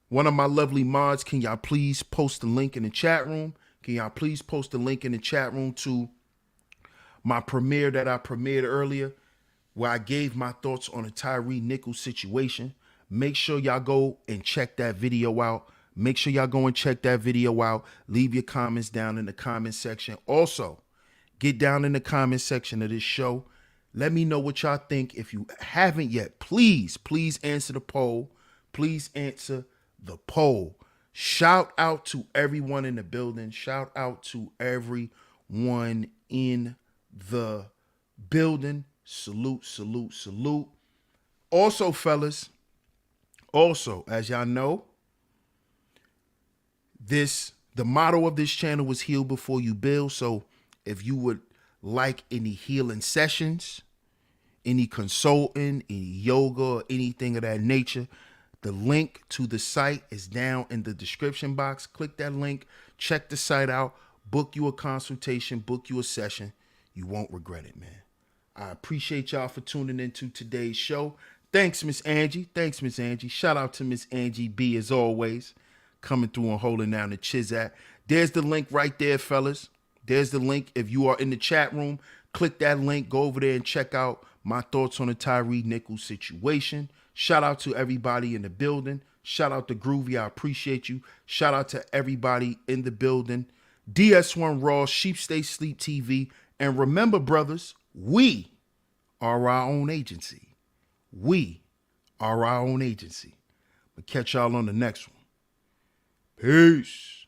One of my lovely mods, can y'all please post the link in the chat room? Can y'all please post the link in the chat room to my premiere that I premiered earlier, where I gave my thoughts on the Tyree Nichols situation. Make sure y'all go and check that video out. Make sure y'all go and check that video out. Leave your comments down in the comment section. Also, get down in the comment section of this show. Let me know what y'all think. If you haven't yet, please answer the poll. Please answer the poll. Shout out to everyone in the building. Shout out to everyone in the building. Salute, salute, salute. Also, fellas, as y'all know, the motto of this channel was heal before you build. So if you would like any healing sessions, any consulting, any yoga, or anything of that nature, the link to the site is down in the description box. Click that link, check the site out, book you a consultation, book you a session. You won't regret it, man. I appreciate y'all for tuning into today's show. Thanks, Miss Angie. Shout out to Miss Angie B, as always, coming through and holding down the Chizat. There's the link right there, fellas. There's the link. If you are in the chat room, click that link. Go over there and check out my thoughts on the Tyree Nichols situation. Shout out to everybody in the building. Shout out to Groovy. I appreciate you. Shout out to everybody in the building. DS1 Raw, Sheep Stay Sleep TV. And remember, brothers, we are our own agency. We are our own agency. We'll catch y'all on the next one. Peace.